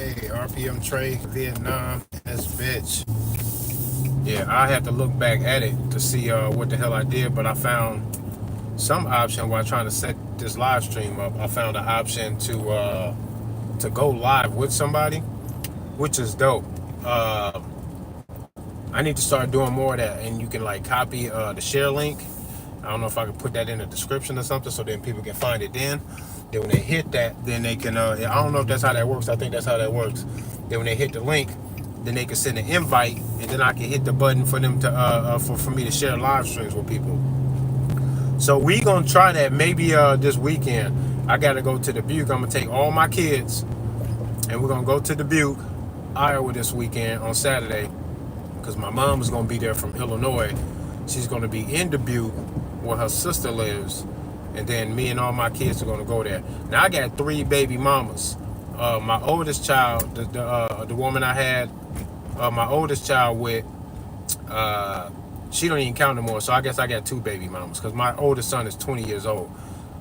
Hey, RPM Trey, Vietnam, this bitch. Yeah, I had to look back at it to see what the hell I did, but I found some option while trying to set this live stream up. I found an option to go live with somebody, which is dope. Uh, I need to start doing more of that, and you can like copy the share link. I don't know if I can put that in the description or something, so then people can find it. Then when they hit that, then they can. I don't know if that's how that works. I think that's how that works. Then when they hit the link, then they can send an invite, and then I can hit the button for them to for me to share live streams with people. So we gonna try that maybe this weekend. I gotta go to Dubuque. I'm gonna take all my kids, and we're gonna go to Dubuque, Iowa this weekend on Saturday, because my mom is gonna be there from Illinois. She's gonna be in Dubuque where her sister lives, and then me and all my kids are gonna go there. Now I got 3 baby mamas. My oldest child, the woman I had, my oldest child with, she don't even count no more. So I guess I got 2 baby mamas because my oldest son is 20 years old.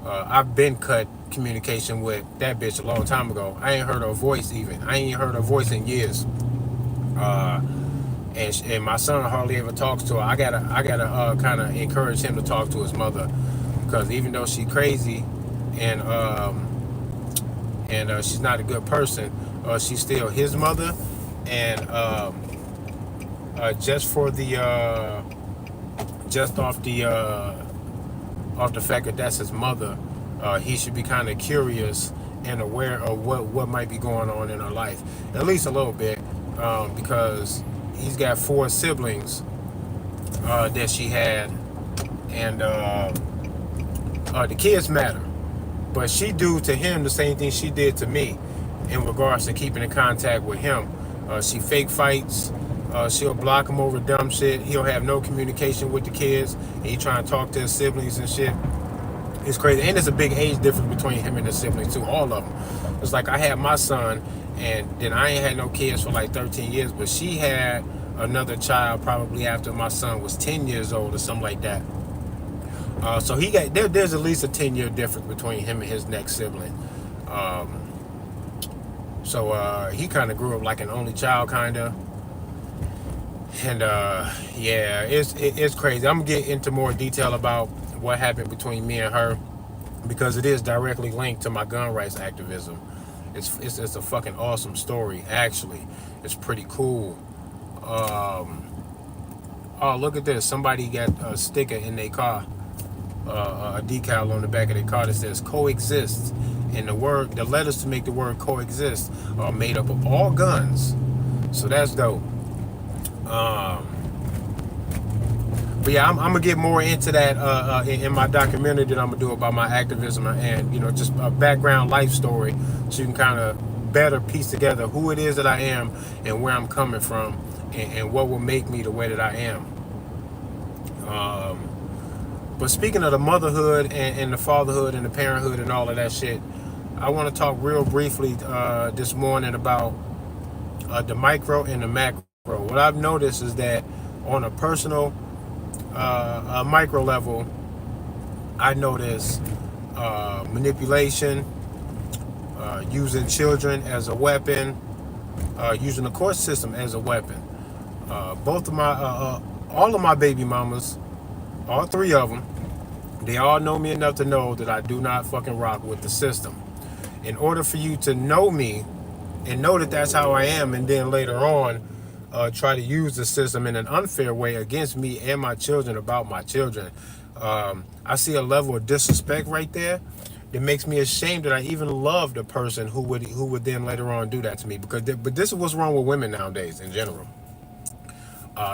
I've been cut communication with that bitch a long time ago. I ain't heard her voice even. I ain't heard her voice in years. And my son hardly ever talks to her. I gotta kind of encourage him to talk to his mother, because even though she's crazy and she's not a good person, she's still his mother. And just for the just off the fact that that's his mother, he should be kind of curious and aware of what might be going on in her life, at least a little bit, because he's got 4 siblings that she had, and the kids matter, but she do to him the same thing she did to me in regards to keeping in contact with him. She fake fights. She'll block him over dumb shit. He'll have no communication with the kids, and he trying to talk to his siblings and shit. It's crazy, and there's a big age difference between him and his siblings too. All of them. It's like I had my son, and then I ain't had no kids for like 13 years, but she had another child probably after my son was 10 years old or something like that. So he got there's at least a 10-year difference between him and his next sibling. So he kind of grew up like an only child, kind of. And yeah, it's crazy. I'm gonna get into more detail about what happened between me and her, because it is directly linked to my gun rights activism. It's a fucking awesome story, actually. It's pretty cool. Oh, look at this. Somebody got a sticker in their car, a decal on the back of their car that says coexist. And the letters to make the word coexist are made up of all guns. So that's dope. But yeah, I'm gonna get more into that in my documentary that I'm gonna do about my activism, and just a background life story, so you can kind of better piece together who it is that I am and where I'm coming from, and what will make me the way that I am. But speaking of the motherhood and the fatherhood and the parenthood and all of that shit, I want to talk real briefly this morning about the micro and the macro. What I've noticed is that on a personal micro level, I notice manipulation, using children as a weapon, using the court system as a weapon. Both of my, all of my baby mamas, all 3 of them, they all know me enough to know that I do not fucking rock with the system. In order for you to know me and know that that's how I am, and then later on try to use the system in an unfair way against me and my children, about my children, I see a level of disrespect right there that makes me ashamed that I even loved a person who would then later on do that to me. But this is what's wrong with women nowadays in general.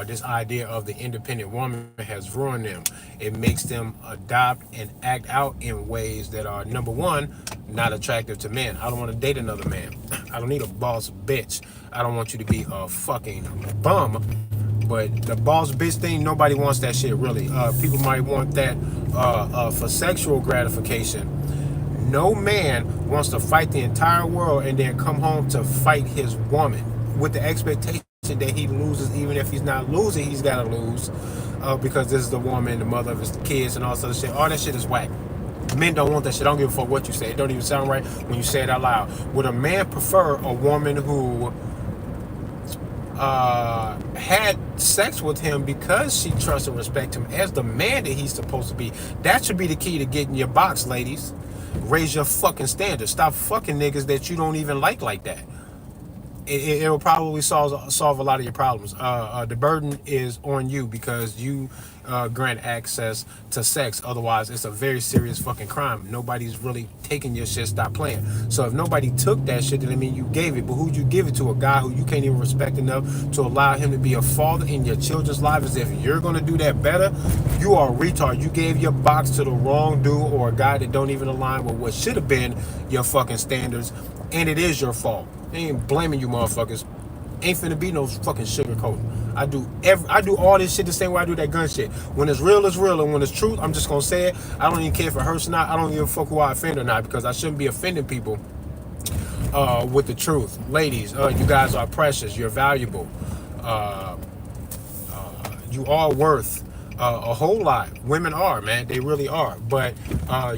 This idea of the independent woman has ruined them. It makes them adopt and act out in ways that are, number one, not attractive to men. I don't want to date another man. I don't need a boss bitch. I don't want you to be a fucking bum. But the boss bitch thing, nobody wants that shit, really. People might want that for sexual gratification. No man wants to fight the entire world and then come home to fight his woman with the expectation that he loses. Even if he's not losing, he's got to lose because this is the woman, the mother of his kids, and all sort of shit. All that shit is whack. Men don't want that shit. I don't give a fuck what you say. It don't even sound right when you say it out loud. Would a man prefer a woman who had sex with him because she trusts and respects him as the man that he's supposed to be? That should be the key to getting your box, ladies. Raise your fucking standards. Stop fucking niggas that you don't even like that. It will probably solve a lot of your problems. The burden is on you because you grant access to sex. Otherwise, it's a very serious fucking crime. Nobody's really taking your shit. Stop playing. So if nobody took that shit, then I mean you gave it. But who'd you give it to? A guy who you can't even respect enough to allow him to be a father in your children's lives? As if you're gonna do that better, you are a retard. You gave your box to the wrong dude or a guy that don't even align with what should have been your fucking standards, and it is your fault. I ain't blaming you motherfuckers. Ain't finna be no fucking sugarcoating. I do all this shit the same way I do that gun shit. When it's real, it's real, and when it's truth, I'm just gonna say it. I don't even care if it hurts or not. I don't give a fuck who I offend or not, because I shouldn't be offending people with the truth. Ladies, you guys are precious. You're valuable. You are worth a whole lot. Women are, man. They really are. But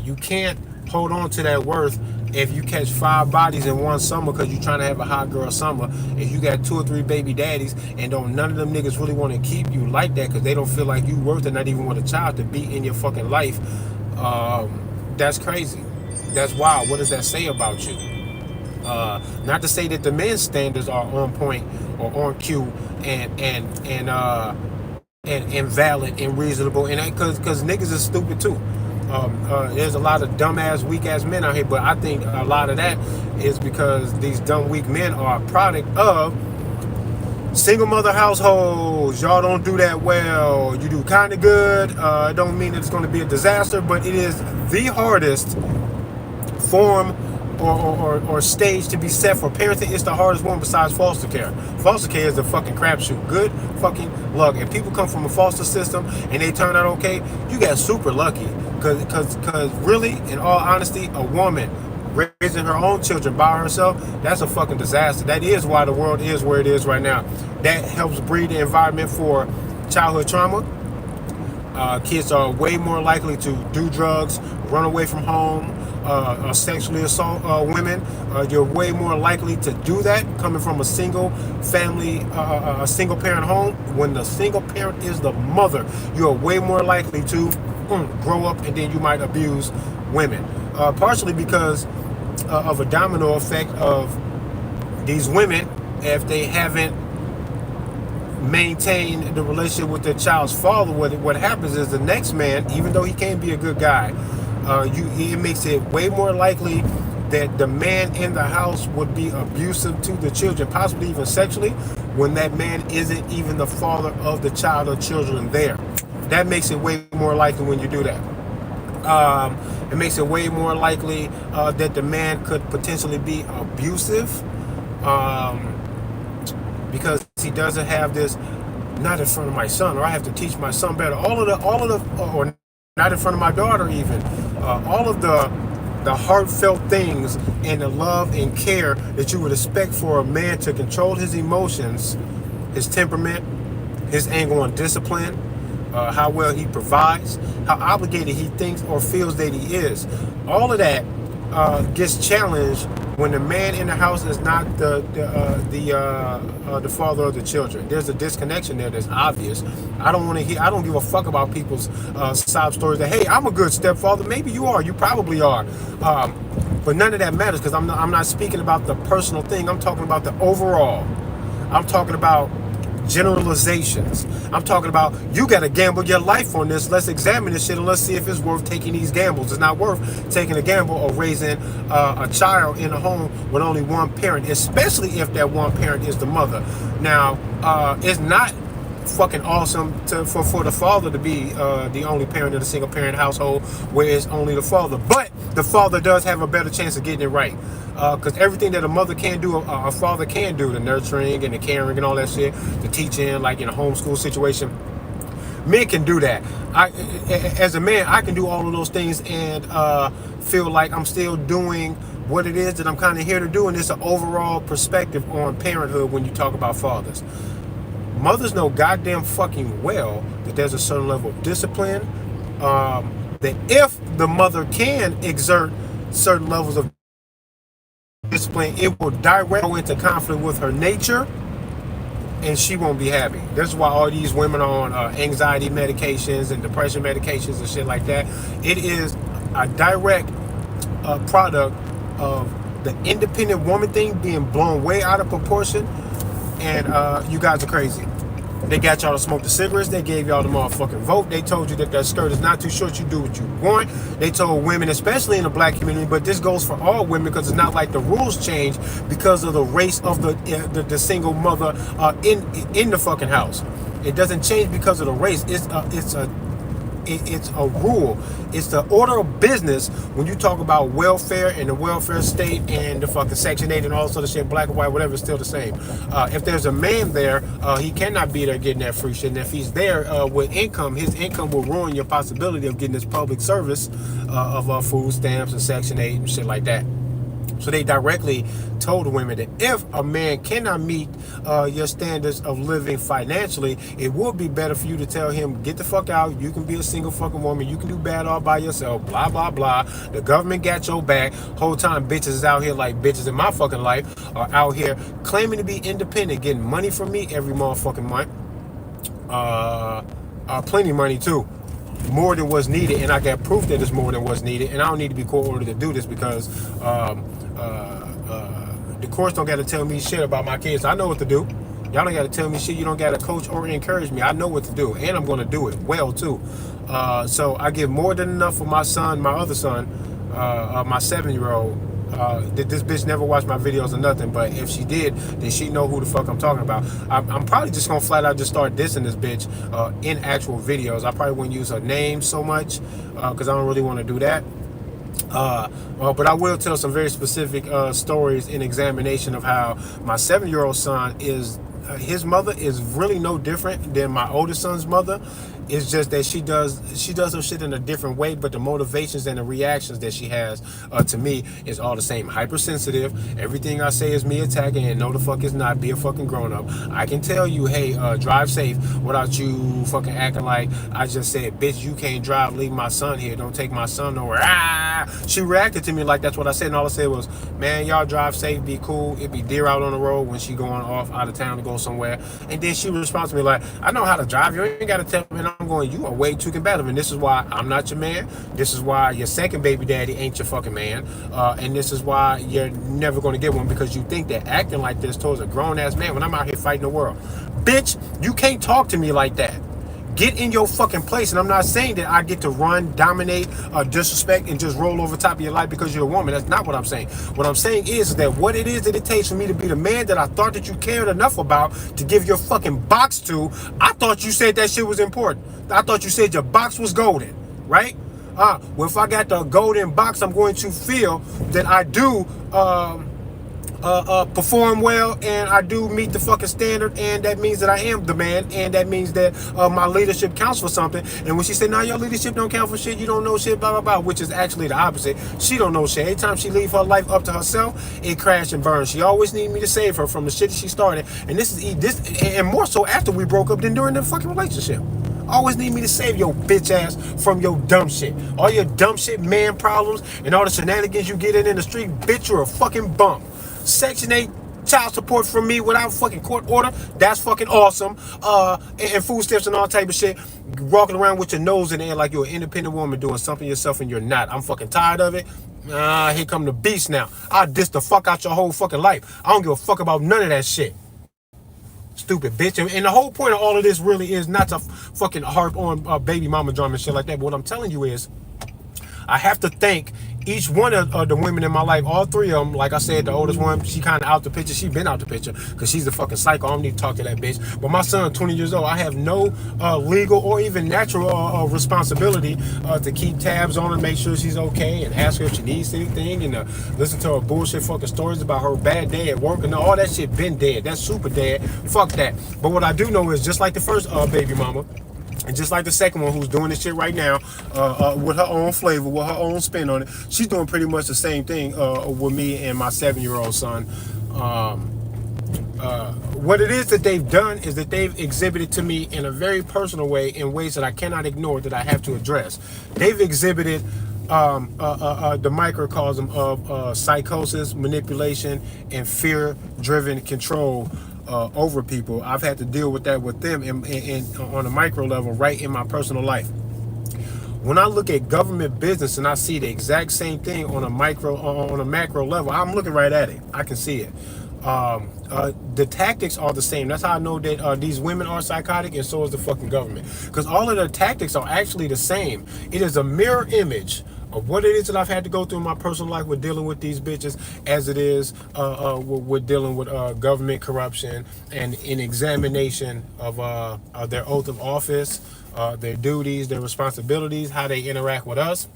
you can't hold on to that worth if you catch 5 bodies in one summer because you're trying to have a hot girl summer. If you got 2 or 3 baby daddies and none of them niggas really want to keep you like that because they don't feel like you worth it, not even want a child to be in your fucking life, that's crazy. That's wild. What does that say about you? Not to say that the men's standards are on point or on cue and valid and reasonable, and because niggas is stupid too. There's a lot of dumbass, weak ass men out here, but I think a lot of that is because these dumb, weak men are a product of single mother households. Y'all don't do that well. You do kind of good. It don't mean that it's going to be a disaster, but it is the hardest form or stage to be set for parenting. It's the hardest one besides foster care. Foster care is a fucking crapshoot. Good fucking luck. If people come from a foster system and they turn out okay, you got super lucky. Cause really, in all honesty, a woman raising her own children by herself, that's a fucking disaster. That is why the world is where it is right now. That helps breed the environment for childhood trauma. Kids are way more likely to do drugs, run away from home, sexually assault women. You're way more likely to do that coming from a single family, a single parent home. When the single parent is the mother, you're way more likely to grow up and then you might abuse women. Partially because of a domino effect of these women, if they haven't maintain the relationship with their child's father, what happens is the next man, even though he can't be a good guy, it makes it way more likely that the man in the house would be abusive to the children, possibly even sexually, when that man isn't even the father of the child or children there. That makes it way more likely when you do that. It makes it way more likely that the man could potentially be abusive, because he doesn't have this, not in front of my son, or I have to teach my son better. All of the, or not in front of my daughter even. All of the heartfelt things and the love and care that you would expect for a man to control his emotions, his temperament, his angle on discipline, how well he provides, how obligated he thinks or feels that he is. All of that gets challenged when the man in the house is not the father of the children. There's a disconnection there that's obvious. I don't give a fuck about people's sob stories that, hey, I'm a good stepfather. Maybe you are. You probably are. But none of that matters, because I'm not speaking about the personal thing. I'm talking about the overall. I'm talking about generalizations. I'm talking about, you got to gamble your life on this. Let's examine this shit and let's see if it's worth taking these gambles. It's not worth taking a gamble of raising a child in a home with only one parent, especially if that one parent is the mother. Now, it's not fucking awesome for the father to be the only parent in a single parent household where it's only the father, but the father does have a better chance of getting it right, because everything that a mother can do, a father can do, the nurturing and the caring and all that shit, the teaching, like in a homeschool situation, men can do that. As a man, I can do all of those things and feel like I'm still doing what it is that I'm kind of here to do, and it's an overall perspective on parenthood when you talk about fathers. Mothers know goddamn fucking well that there's a certain level of discipline that that if the mother can exert certain levels of discipline, it will directly go into conflict with her nature, and she won't be happy. This is why all these women are on anxiety medications and depression medications and shit like that. It is a direct product of the independent woman thing being blown way out of proportion, and you guys are crazy. They got y'all to smoke the cigarettes. They gave y'all the motherfucking vote. They told you that that skirt is not too short. You do what you want. They told women, especially in the black community, but this goes for all women because it's not like the rules change because of the race of the single mother in the fucking house. It doesn't change because of the race. It's a rule. It's the order of business when you talk about welfare and the welfare state and the fucking Section 8 and all sort of shit, black and white, whatever, it's still the same. If there's a man there, he cannot be there getting that free shit. And if he's there with income, his income will ruin your possibility of getting this public service of food stamps and Section 8 and shit like that. So they directly told the women that if a man cannot meet your standards of living financially, it would be better for you to tell him, get the fuck out. You can be a single fucking woman. You can do bad all by yourself. Blah, blah, blah. The government got your back. Whole time bitches is out here like bitches in my fucking life are out here claiming to be independent, getting money from me every motherfucking month. Plenty of money too. More than what's needed, and I got proof that it's more than what's needed, and I don't need to be court ordered to do this because the courts don't got to tell me shit about my kids. I know what to do. Y'all don't got to tell me shit. You don't got to coach or encourage me. I know what to do, and I'm going to do it well too. So I give more than enough for my son, my other son, my 7-year-old. This bitch never watched my videos or nothing, but if she did, then she know who the fuck I'm talking about. I'm probably just gonna flat out just start dissing this bitch in actual videos. I probably wouldn't use her name so much because I don't really want to do that. But I will tell some very specific stories in examination of how my 7-year-old son is. His mother is really no different than my oldest son's mother. It's just that she does her shit in a different way, but the motivations and the reactions that she has to me is all the same. Hypersensitive. Everything I say is me attacking, and no the fuck is not. Be a fucking grown up. I can tell you, hey, drive safe without you fucking acting like I just said, bitch, you can't drive. Leave my son here. Don't take my son nowhere. She reacted to me like that's what I said, and all I said was, man, y'all drive safe, be cool. It be deer out on the road when she going off out of town to go somewhere. And then she responds to me like, I know how to drive. You ain't got to tell me. And I'm going, you are way too combative, and this is why I'm not your man. This is why your second baby daddy ain't your fucking man, and this is why you're never going to get one, because you think that acting like this towards a grown-ass man when I'm out here fighting the world. Bitch, you can't talk to me like that. Get in your fucking place. And I'm not saying that I get to run, dominate, disrespect, and just roll over top of your life because you're a woman. That's not what I'm saying. What I'm saying is that what it is that it takes for me to be the man that I thought that you cared enough about to give your fucking box to, I thought you said that shit was important. I thought you said your box was golden, right? Well, if I got the golden box, I'm going to feel that I do perform well, and I do meet the fucking standard, and that means that I am the man, and that means that my leadership counts for something. And when she said, nah, your leadership don't count for shit, you don't know shit, blah, blah, blah, which is actually the opposite. She don't know shit. Every time she leave her life up to herself, it crash and burn. She always need me to save her from the shit that she started, and this is this, and more so after we broke up than during the fucking relationship. Always need me to save your bitch ass from your dumb shit. All your dumb shit, man problems, and all the shenanigans you get in the street, bitch, you're a fucking bum. Section 8 child support from me without fucking court order, that's fucking awesome. And food stamps and all type of shit. Walking around with your nose in the air like you're an independent woman doing something yourself and you're not. I'm fucking tired of it. Here come the beast now. I'll diss the fuck out your whole fucking life. I don't give a fuck about none of that shit. Stupid bitch. And the whole point of all of this really is not to fucking harp on baby mama drama and shit like that. But what I'm telling you is, I have to thank each one of the women in my life, all three of them. Like I said, the oldest one, she kind of out the picture. She been out the picture because she's a fucking psycho. I don't need to talk to that bitch. But my son, 20 years old, I have no legal or even natural responsibility to keep tabs on her, make sure she's okay, and ask her if she needs anything, and listen to her bullshit fucking stories about her bad day at work, and all that shit been dead. That's super dead. Fuck that. But what I do know is, just like the first baby mama, and just like the second one who's doing this shit right now with her own flavor, with her own spin on it, she's doing pretty much the same thing with me and my 7-year-old son. what it is that they've done is that they've exhibited to me in a very personal way, in ways that I cannot ignore, that I have to address. They've exhibited the microcosm of psychosis, manipulation, and fear-driven control over people. I've had to deal with that with them on a micro level, right in my personal life. When I look at government business and I see the exact same thing on a macro level, I'm looking right at it. I can see it. The tactics are the same. That's how I know that these women are psychotic, and so is the fucking government. Because all of their tactics are actually the same. It is a mirror image of what it is that I've had to go through in my personal life with dealing with these bitches, as it is with dealing with government corruption and in examination of their oath of office, their duties, their responsibilities, how they interact with us,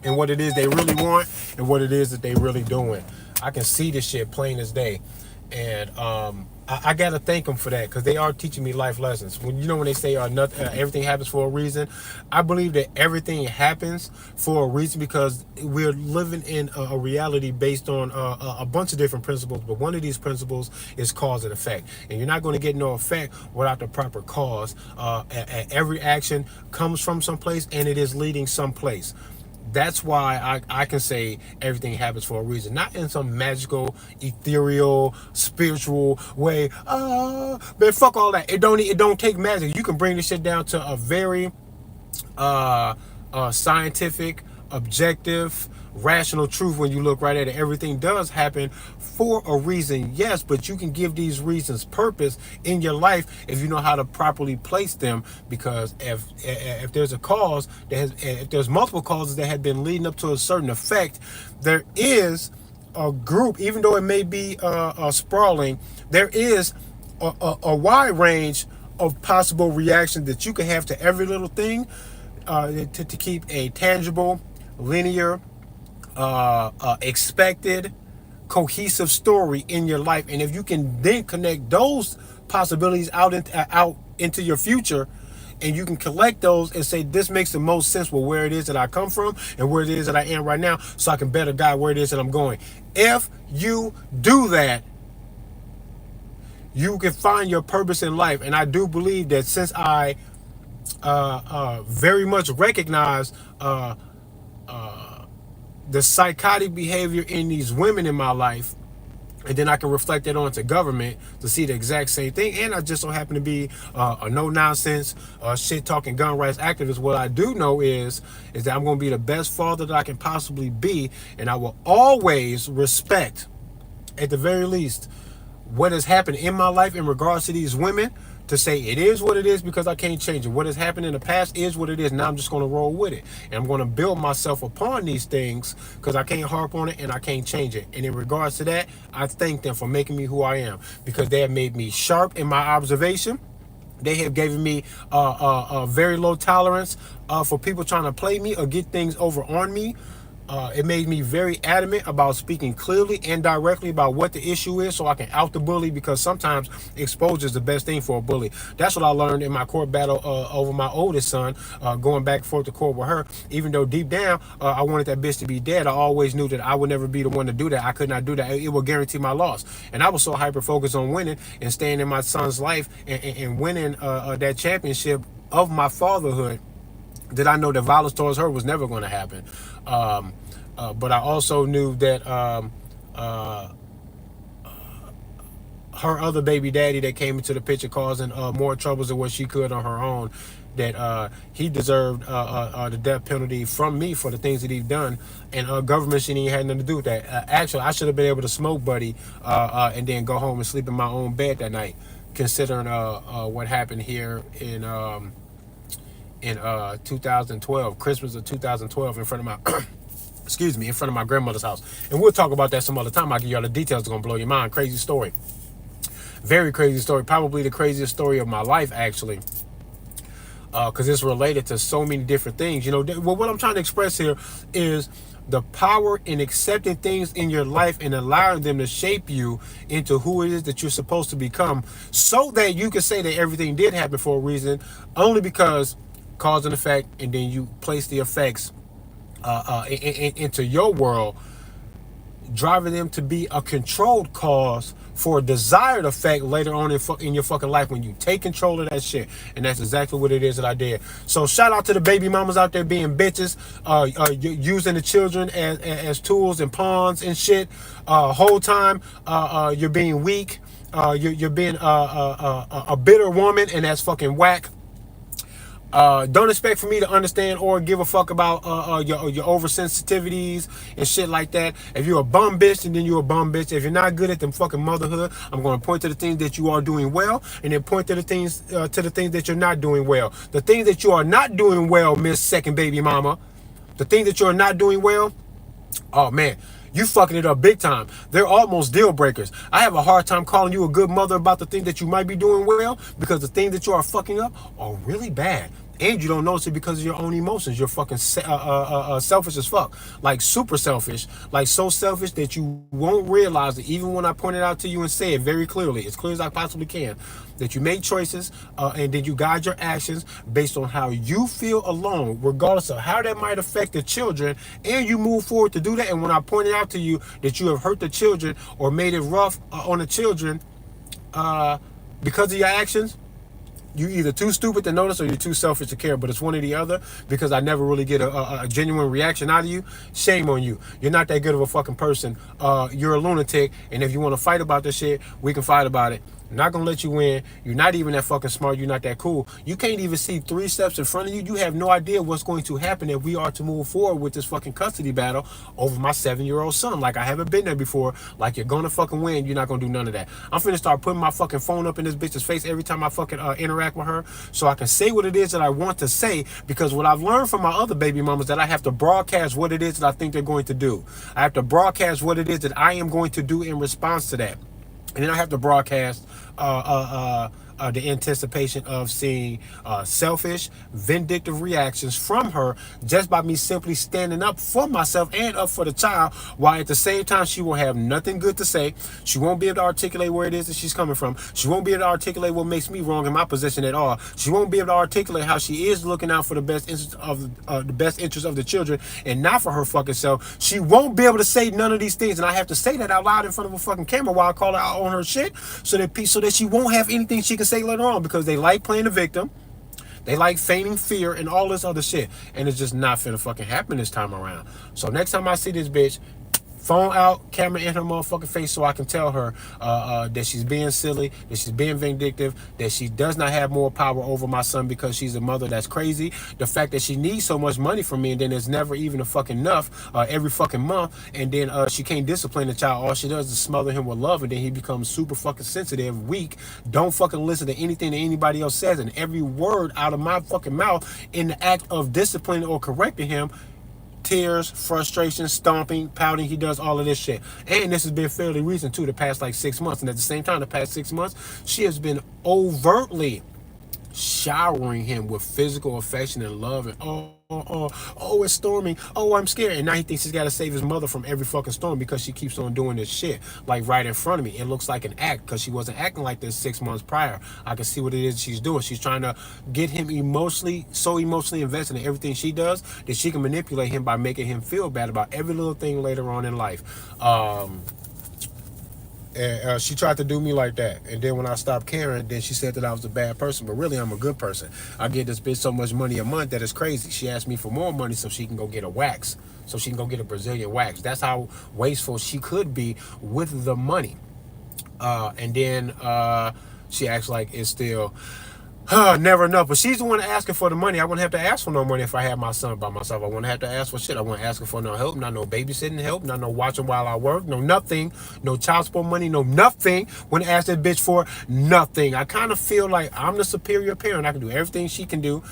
and what it is they really want and what it is that they really doing. I can see this shit plain as day. And I gotta thank them for that, because they are teaching me life lessons. When they say everything happens for a reason, I believe that everything happens for a reason, because we're living in a reality based on a bunch of different principles. But one of these principles is cause and effect, and you're not going to get no effect without the proper cause. Every action comes from someplace, and it is leading someplace. That's why I can say everything happens for a reason, not in some magical, ethereal, spiritual way. Man, fuck all that. It don't take magic. You can bring this shit down to a very scientific, objective, rational truth when you look right at it. Everything does happen for a reason, yes, but you can give these reasons purpose in your life if you know how to properly place them. Because if there's a cause if there's multiple causes that have been leading up to a certain effect, there is a group, even though it may be sprawling, there is a wide range of possible reactions that you can have to every little thing, to keep a tangible, linear, expected, cohesive story in your life. And if you can then connect those possibilities out into your future, and you can collect those and say, this makes the most sense with where it is that I come from and where it is that I am right now, so I can better guide where it is that I'm going. If you do that, you can find your purpose in life. And I do believe that since I very much recognize the psychotic behavior in these women in my life, and then I can reflect that onto government to see the exact same thing. And I just so happen to be a no-nonsense, shit-talking gun rights activist. What I do know is that I'm going to be the best father that I can possibly be, and I will always respect, at the very least, what has happened in my life in regards to these women, to say it is what it is, because I can't change it. What has happened in the past is what it is. Now I'm just going to roll with it. And I'm going to build myself upon these things, because I can't harp on it and I can't change it. And in regards to that, I thank them for making me who I am, because they have made me sharp in my observation. They have given me a very low tolerance for people trying to play me or get things over on me. It made me very adamant about speaking clearly and directly about what the issue is, so I can out the bully, because sometimes exposure is the best thing for a bully. That's what I learned in my court battle over my oldest son, going back and forth to court with her. Even though deep down I wanted that bitch to be dead, I always knew that I would never be the one to do that. I could not do that. It would guarantee my loss. And I was so hyper focused on winning and staying in my son's life and winning that championship of my fatherhood, that I know that violence towards her was never going to happen. But I also knew that her other baby daddy that came into the picture, causing more troubles than what she could on her own, that he deserved the death penalty from me for the things that he'd done. And government shouldn't even had nothing to do with that. Actually, I should have been able to smoke Buddy and then go home and sleep in my own bed that night, considering what happened here in 2012, Christmas of 2012, in front of my in front of my grandmother's house. And we'll talk about that some other time. I'll give y'all the details. It's gonna blow your mind. Crazy story, very crazy story, probably the craziest story of my life, actually, because it's related to so many different things. What I'm trying to express here is the power in accepting things in your life and allowing them to shape you into who it is that you're supposed to become, so that you can say that everything did happen for a reason, only because cause and effect, and then you place the effects into your world. driving them to be a controlled cause for a desired effect later on in your fucking life when you take control of that shit. And that's exactly what it is that I did. So shout out to the baby mamas out there being bitches, using the children as tools and pawns and shit. Whole time you're being weak. You're being a bitter woman, and that's fucking whack. Don't expect for me to understand or give a fuck about your oversensitivities and shit like that. If you're a bum bitch, then you're a bum bitch. If you're not good at them fucking motherhood, I'm going to point to the things that you are doing well, and then point to the things that you're not doing well. The things that you are not doing well, Miss Second Baby Mama, the things that you are not doing well, oh man, you fucking it up big time. They're almost deal breakers. I have a hard time calling you a good mother about the things that you might be doing well, because the things that you are fucking up are really bad. And you don't notice it because of your own emotions. You're fucking selfish as fuck. Like super selfish. Like so selfish that you won't realize it, even when I point it out to you and say it very clearly, as clear as I possibly can, that you make choices and then you guide your actions based on how you feel alone, regardless of how that might affect the children, and you move forward to do that. And when I point it out to you that you have hurt the children or made it rough on the children because of your actions, you either too stupid to notice or you're too selfish to care, but it's one or the other, because I never really get a genuine reaction out of you. Shame on you. You're not that good of a fucking person. You're a lunatic, and if you want to fight about this shit, we can fight about it. I'm not gonna let you win. You're not even that fucking smart. You're not that cool. You can't even see 3 steps in front of you. You have no idea what's going to happen if we are to move forward with this fucking custody battle over my 7-year-old son. Like, I haven't been there before. Like, you're gonna fucking win. You're not gonna do none of that. I'm finna start putting my fucking phone up in this bitch's face every time I fucking interact with her, so I can say what it is that I want to say. Because what I've learned from my other baby mamas, that I have to broadcast what it is that I think they're going to do. I have to broadcast what it is that I am going to do in response to that. And then I have to broadcast the anticipation of seeing selfish, vindictive reactions from her, just by me simply standing up for myself and up for the child, while at the same time she will have nothing good to say. She won't be able to articulate where it is that she's coming from. She won't be able to articulate what makes me wrong in my position at all. She won't be able to articulate how she is looking out for the best interest of the children and not for her fucking self. She won't be able to say none of these things, and I have to say that out loud in front of a fucking camera while I call her out on her shit, so that she won't have anything she can say later on, because they like playing the victim, they like feigning fear and all this other shit, and it's just not finna fucking happen this time around. So next time I see this bitch, phone out, camera in her motherfucking face, so I can tell her that she's being silly, that she's being vindictive, that she does not have more power over my son because she's a mother that's crazy. The fact that she needs so much money from me, and then there's never even a fucking enough every fucking month, and then she can't discipline the child. All she does is smother him with love, and then he becomes super fucking sensitive, weak, don't fucking listen to anything that anybody else says, and every word out of my fucking mouth in the act of disciplining or correcting him, tears, frustration, stomping, pouting, he does all of this shit. And this has been fairly recent too, the past like 6 months. And at the same time, the past 6 months, she has been overtly showering him with physical affection and love, and oh, it's storming, oh, I'm scared. And now he thinks he's got to save his mother from every fucking storm because she keeps on doing this shit like right in front of me. It looks like an act, because she wasn't acting like this 6 months prior. I can see what it is she's doing. She's trying to get him so emotionally invested in everything she does, that she can manipulate him by making him feel bad about every little thing later on in life. And she tried to do me like that. And then when I stopped caring, then she said that I was a bad person. But really, I'm a good person. I give this bitch so much money a month that it's crazy. She asked me for more money so she can go get a wax. So she can go get a Brazilian wax. That's how wasteful she could be with the money. And then she acts like it's still never enough. But she's the one asking for the money. I wouldn't have to ask for no money if I had my son by myself. I wouldn't have to ask for shit. I wouldn't ask her for no help, not no babysitting help, not no watching while I work, no nothing, no child support money, no nothing. Wouldn't ask that bitch for nothing. I kind of feel like I'm the superior parent. I can do everything she can do,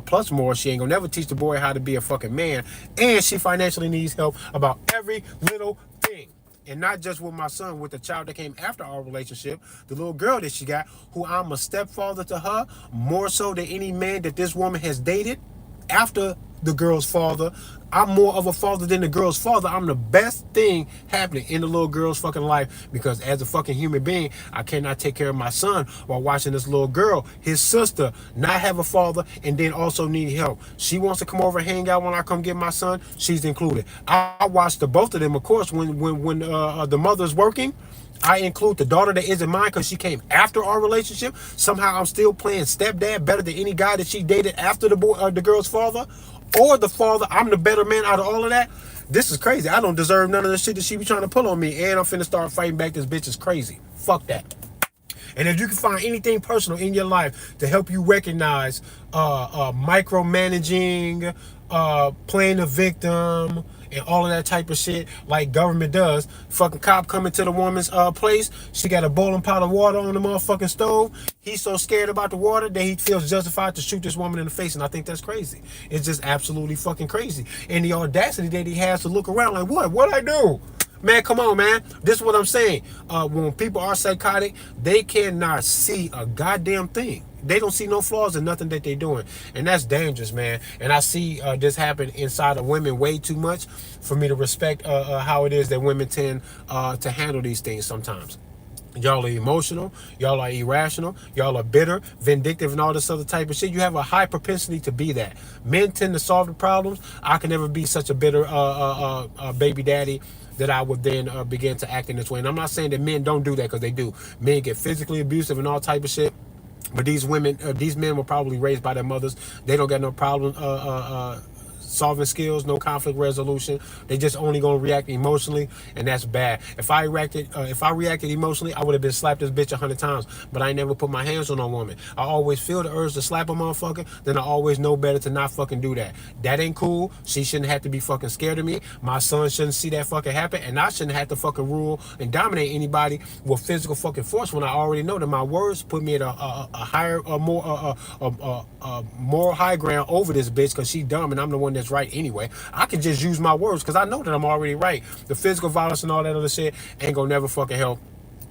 plus more. She ain't gonna never teach the boy how to be a fucking man, and she financially needs help about every little thing. And not just with my son, with the child that came after our relationship, the little girl that she got, who I'm a stepfather to her, more so than any man that this woman has dated after the girl's father. I'm more of a father than the girl's father. I'm the best thing happening in the little girl's fucking life, because as a fucking human being, I cannot take care of my son while watching this little girl, his sister, not have a father and then also need help. She wants to come over and hang out when I come get my son. She's included. I watch the both of them, of course, when the mother's working. I include the daughter that isn't mine because she came after our relationship. Somehow I'm still playing stepdad better than any guy that she dated after the girl's father, or the father. I'm the better man out of all of that. This is crazy. I don't deserve none of the shit that she be trying to pull on me, and I'm finna start fighting back. This bitch is crazy. Fuck that. And if you can find anything personal in your life to help you recognize micromanaging, playing the victim, and all of that type of shit like government does. Fucking cop coming to the woman's place. She got a boiling pot of water on the motherfucking stove. He's so scared about the water that he feels justified to shoot this woman in the face. And I think that's crazy. It's just absolutely fucking crazy. And the audacity that he has to look around like, what'd I do? Man, come on, man. This is what I'm saying. When people are psychotic, they cannot see a goddamn thing. They don't see no flaws in nothing that they're doing. And that's dangerous, man. And I see this happen inside of women way too much for me to respect how it is that women tend to handle these things sometimes. Y'all are emotional, y'all are irrational, y'all are bitter, vindictive, and all this other type of shit. You have a high propensity to be that. Men tend to solve the problems. I can never be such a bitter baby daddy that I would then begin to act in this way. And I'm not saying that men don't do that, because they do. Men get physically abusive and all type of shit. But these men were probably raised by their mothers. They don't got no problem solving skills, no conflict resolution. They just only gonna react emotionally, and that's bad. If I reacted emotionally, I would have been slapped this bitch 100 times. But I ain't never put my hands on a woman. I always feel the urge to slap a motherfucker, then I always know better to not fucking do that. That ain't cool. She shouldn't have to be fucking scared of me. My son shouldn't see that fucking happen, and I shouldn't have to fucking rule and dominate anybody with physical fucking force when I already know that my words put me at a higher, more high ground over this bitch, because she dumb and I'm the one that's right anyway. I can just use my words because I know that I'm already right. The physical violence and all that other shit ain't gonna never fucking help.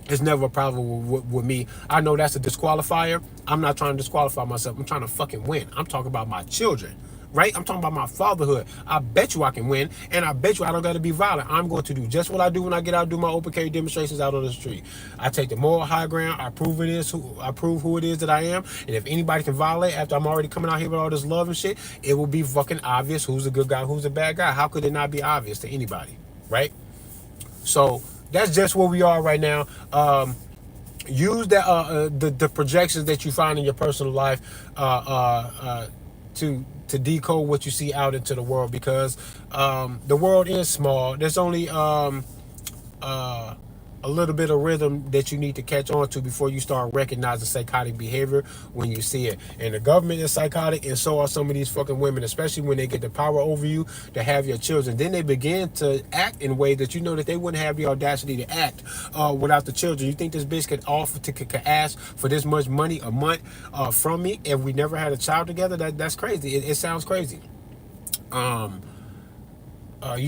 It's never a problem with me. I know that's a disqualifier. I'm not trying to disqualify myself. I'm trying to fucking win. I'm talking about my children, right? I'm talking about my fatherhood. I bet you I can win, and I bet you I don't got to be violent. I'm going to do just what I do when I get out and do my open carry demonstrations out on the street. I take the moral high ground. I prove who it is that I am. And if anybody can violate after I'm already coming out here with all this love and shit, it will be fucking obvious who's a good guy, who's a bad guy. How could it not be obvious to anybody, right? So that's just where we are right now. Use the projections that you find in your personal life to decode what you see out into the world, because the world is small. There's only a little bit of rhythm that you need to catch on to before you start recognizing psychotic behavior when you see it. And the government is psychotic, and so are some of these fucking women, especially when they get the power over you to have your children. Then they begin to act in ways that you know that they wouldn't have the audacity to act without the children. You think this bitch could ask for this much money a month from me if we never had a child together? That's crazy. It sounds crazy. You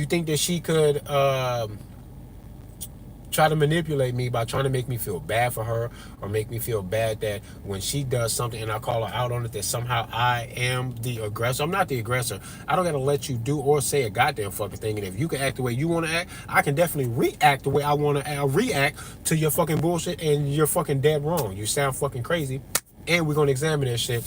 think that she could try to manipulate me by trying to make me feel bad for her, or make me feel bad that when she does something and I call her out on it, that somehow I am the aggressor? I'm not the aggressor. I don't gotta let you do or say a goddamn fucking thing. And if you can act the way you want to act, I can definitely react the way I want to react to your fucking bullshit, and you're fucking dead wrong. You sound fucking crazy, and we're gonna examine that shit.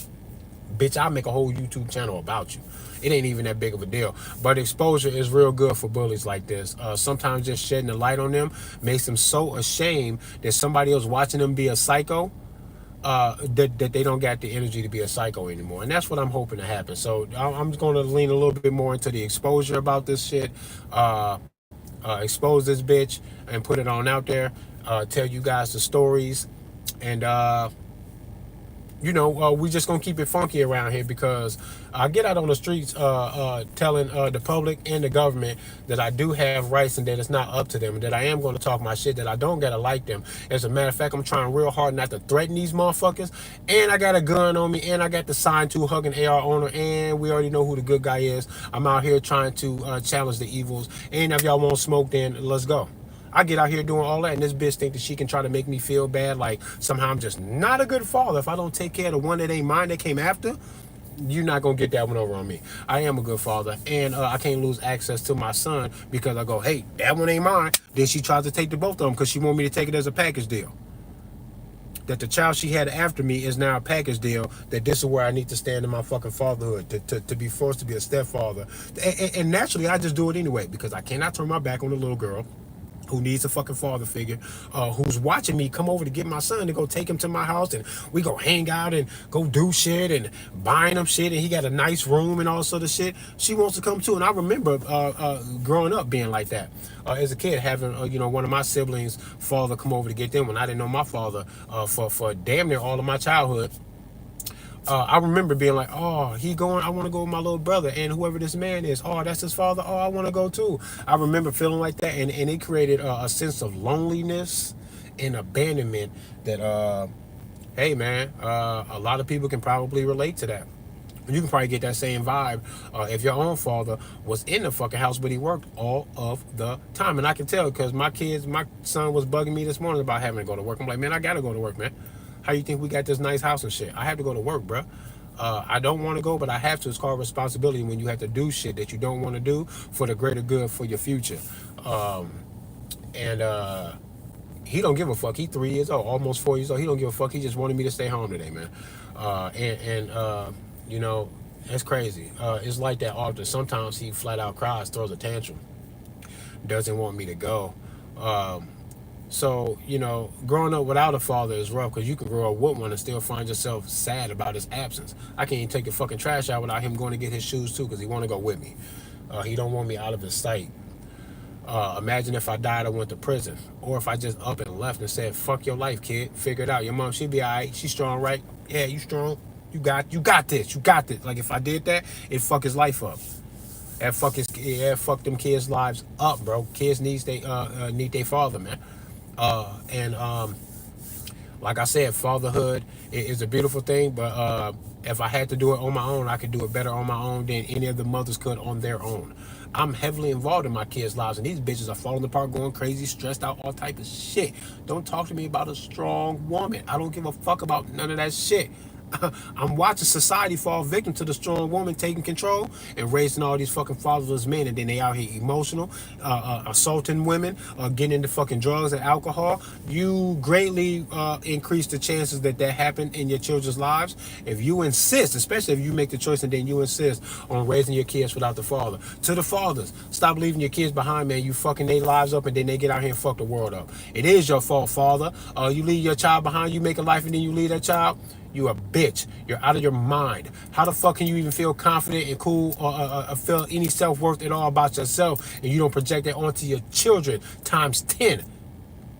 Bitch, I'll make a whole YouTube channel about you. It ain't even that big of a deal. But exposure is real good for bullies like this. Sometimes just shedding the light on them makes them so ashamed that somebody else watching them be a psycho, that they don't got the energy to be a psycho anymore. And that's what I'm hoping to happen. So I'm going to lean a little bit more into the exposure about this shit. Expose this bitch and put it on out there. Tell you guys the stories. And we just gonna keep it funky around here, because I get out on the streets telling the public and the government that I do have rights and that it's not up to them, and that I am going to talk my shit, that I don't gotta like them. As a matter of fact, I'm trying real hard not to threaten these motherfuckers, and I got a gun on me, and I got the sign to hugging AR owner, and we already know who the good guy is. I'm out here trying to challenge the evils, and if y'all want smoke, then let's go. I get out here doing all that, and this bitch think that she can try to make me feel bad, like somehow I'm just not a good father if I don't take care of the one that ain't mine that came after. you're not gonna get that one over on me. I am a good father, and I can't lose access to my son because I go, hey, that one ain't mine. Then she tries to take the both of them because she want me to take it as a package deal. That the child she had after me is now a package deal. That this is where I need to stand in my fucking fatherhood, to be forced to be a stepfather, and naturally I just do it anyway because I cannot turn my back on the little girl who needs a fucking father figure, who's watching me come over to get my son to go take him to my house and we go hang out and go do shit and buying him shit and he got a nice room and all sort of shit. She wants to come too, and I remember growing up being like that as a kid, having one of my siblings' father come over to get them when I didn't know my father for damn near all of my childhood. I remember being like, oh, he going, I want to go with my little brother, and whoever this man is, oh, that's his father, oh, I want to go too. I remember feeling like that, and it created a sense of loneliness and abandonment that, hey, man, a lot of people can probably relate to that. You can probably get that same vibe if your own father was in the fucking house, but he worked all of the time. And I can tell because my son was bugging me this morning about having to go to work. I'm like, man, I got to go to work, man. How you think we got this nice house and shit? I have to go to work, bro. I don't want to go, but I have to. It's called responsibility when you have to do shit that you don't want to do for the greater good for your future. And he don't give a fuck. He 3 years old, almost 4 years old. He don't give a fuck. He just wanted me to stay home today, man. You know, that's crazy. It's like that often. Sometimes he flat out cries, throws a tantrum, doesn't want me to go. So, growing up without a father is rough because you can grow up with one and still find yourself sad about his absence. I can't even take the fucking trash out without him going to get his shoes too because he want to go with me. He don't want me out of his sight. Imagine if I died or went to prison, or if I just up and left and said, fuck your life, kid, figure it out. Your mom, she be all right. She's strong, right? Yeah, you strong. You got this. You got this. Like if I did that, it fuck his life up. Fuck them kids' lives up, bro. Kids need their father, man. Like I said, fatherhood is a beautiful thing, but if I had to do it on my own, I could do it better on my own than any of the mothers could on their own. I'm heavily involved in my kids' lives, and these bitches are falling apart, going crazy, stressed out, all type of shit. Don't talk to me about a strong woman. I don't give a fuck about none of that shit. I'm watching society fall victim to the strong woman taking control and raising all these fucking fatherless men, and then they out here emotional, assaulting women, getting into fucking drugs and alcohol. You greatly increase the chances that happen in your children's lives if you insist, especially if you make the choice and then you insist on raising your kids without the father. To the fathers, stop leaving your kids behind, man. You fucking their lives up and then they get out here and fuck the world up. It is your fault, father. You leave your child behind, you make a life and then you leave that child. You a bitch. You're out of your mind. How the fuck can you even feel confident and cool or feel any self-worth at all about yourself and you don't project that onto your children times 10?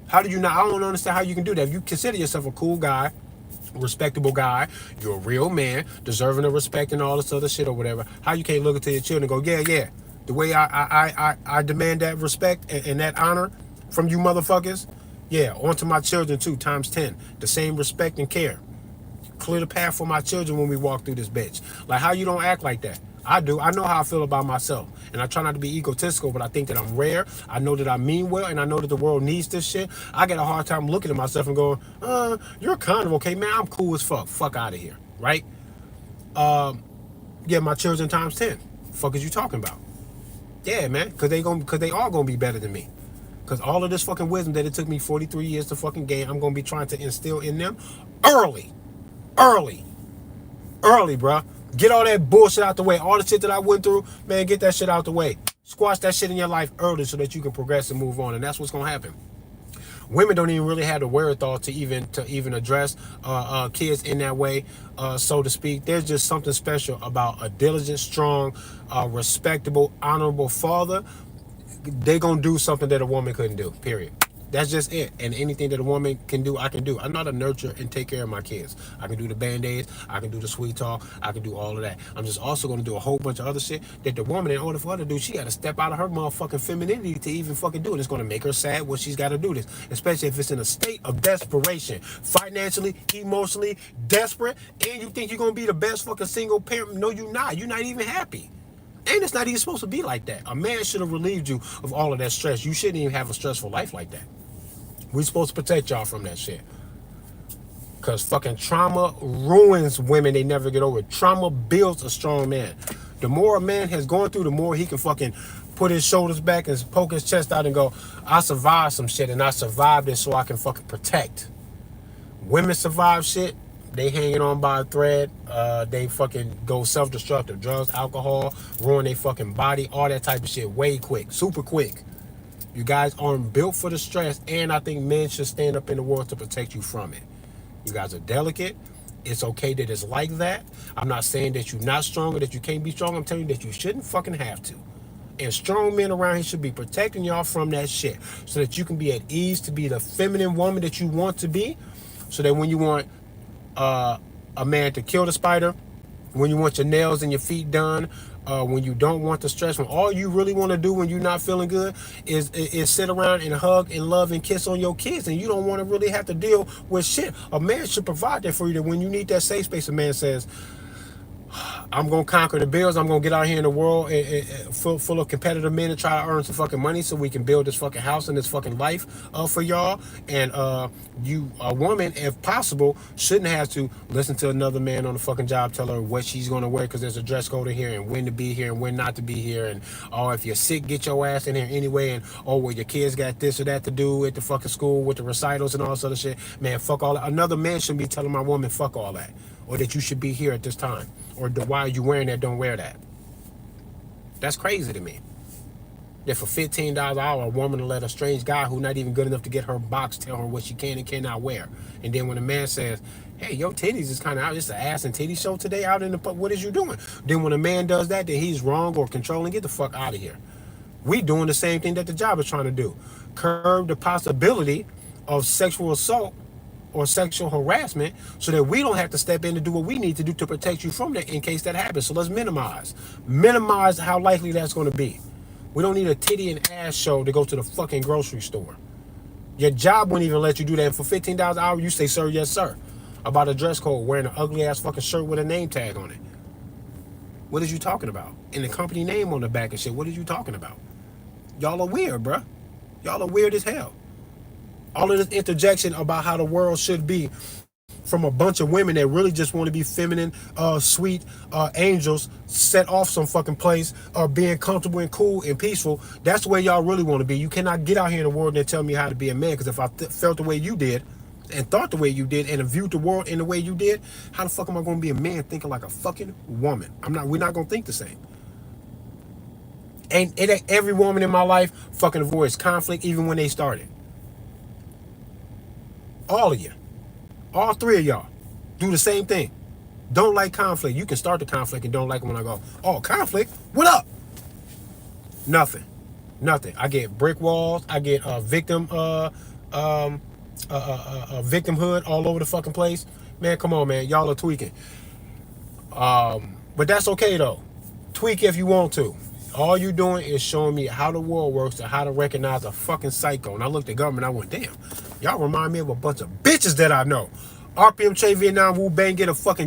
How do you not? I don't understand how you can do that. If you consider yourself a cool guy, respectable guy, you're a real man, deserving of respect and all this other shit or whatever, how you can't look into your children and go, yeah, the way I demand that respect and that honor from you motherfuckers, yeah, onto my children too, times 10. The same respect and care. Clear the path for my children when we walk through this bitch. Like, how you don't act like that? I do. I know how I feel about myself. And I try not to be egotistical, but I think that I'm rare. I know that I mean well, and I know that the world needs this shit. I get a hard time looking at myself and going, you're kind of okay, man. I'm cool as fuck. Fuck out of here. Right? Yeah, my children times 10. Fuck is you talking about? Yeah, man. Because they are going to be better than me. Because all of this fucking wisdom that it took me 43 years to fucking gain, I'm going to be trying to instill in them early, bruh. Get all that bullshit out the way. All the shit that I went through, man, get that shit out the way. Squash that shit in your life early so that you can progress and move on. And that's what's gonna happen. Women don't even really have the wherewithal to even address kids in that way, so to speak. There's just something special about a diligent, strong, respectable, honorable father. They gonna do something that a woman couldn't do. Period. That's just it. And anything that a woman can do, I can do. I'm not a nurture and take care of my kids. I can do the band-aids. I can do the sweet talk. I can do all of that. I'm just also going to do a whole bunch of other shit that the woman, in order for her to do, she got to step out of her motherfucking femininity to even fucking do it. It's going to make her sad when she's got to do this, especially if it's in a state of desperation, financially, emotionally, desperate, and you think you're going to be the best fucking single parent. No, you're not. You're not even happy. And it's not even supposed to be like that. A man should have relieved you of all of that stress. You shouldn't even have a stressful life like that. We're supposed to protect y'all from that shit. Because fucking trauma ruins women. They never get over it. Trauma builds a strong man. The more a man has gone through, the more he can fucking put his shoulders back and poke his chest out and go, I survived some shit and I survived it so I can fucking protect. Women survive shit. They hanging on by a thread. They fucking go self-destructive. Drugs, alcohol, ruin their fucking body, all that type of shit way quick, super quick. You guys aren't built for the stress, and I think men should stand up in the world to protect you from it. You guys are delicate. It's okay that it's like that. I'm not saying that you're not strong or that you can't be strong. I'm telling you that you shouldn't fucking have to. And strong men around here should be protecting y'all from that shit so that you can be at ease to be the feminine woman that you want to be, so that when you want a man to kill the spider, when you want your nails and your feet done, when you don't want the stress, when all you really want to do when you're not feeling good is sit around and hug and love and kiss on your kids, and you don't want to really have to deal with shit. A man should provide that for you, that when you need that safe space, a man says, I'm going to conquer the bills. I'm going to get out here in the world full of competitive men and try to earn some fucking money so we can build this fucking house and this fucking life for y'all. And you, a woman, if possible, shouldn't have to listen to another man on the fucking job tell her what she's going to wear because there's a dress code in here and when to be here and when not to be here. And, oh, if you're sick, get your ass in here anyway. And, oh, well, your kids got this or that to do at the fucking school with the recitals and all this other shit. Man, fuck all that. Another man shouldn't be telling my woman, fuck all that. Or that you should be here at this time. Or why are you wearing that? Don't wear that. That's crazy to me. That for $15 an hour, a woman will let a strange guy who's not even good enough to get her box tell her what she can and cannot wear. And then when a man says, hey, your titties is kind of out, it's an ass and titty show today out in the what is you doing? Then when a man does that, then he's wrong or controlling. Get the fuck out of here. We doing the same thing that the job is trying to do. Curb the possibility of sexual assault or sexual harassment so that we don't have to step in to do what we need to do to protect you from that in case that happens. So let's minimize how likely that's going to be. We don't need a titty and ass show to go to the fucking grocery store. Your job wouldn't even let you do that. And for $15 an hour, you say, sir, yes, sir. About a dress code, wearing an ugly ass fucking shirt with a name tag on it. What is you talking about? And the company name on the back and shit. What are you talking about? Y'all are weird, bruh. Y'all are weird as hell. All of this interjection about how the world should be from a bunch of women that really just want to be feminine, sweet angels set off some fucking place, being comfortable and cool and peaceful. That's the way y'all really want to be. You cannot get out here in the world and tell me how to be a man, because if I felt the way you did and thought the way you did and viewed the world in the way you did, how the fuck am I going to be a man thinking like a fucking woman? We're not going to think the same. And it ain't every woman in my life fucking avoids conflict even when they started. All of you. All three of y'all do the same thing. Don't like conflict. You can start the conflict and don't like it when I go, oh, conflict? What up? Nothing. I get brick walls. I get victimhood all over the fucking place. Man, come on, man. Y'all are tweaking. But that's okay, though. Tweak if you want to. All you doing is showing me how the world works and how to recognize a fucking psycho. And I looked at government, I went, damn, y'all remind me of a bunch of bitches that I know. RPM, Che, Vietnam, Wu Bang, get a fucking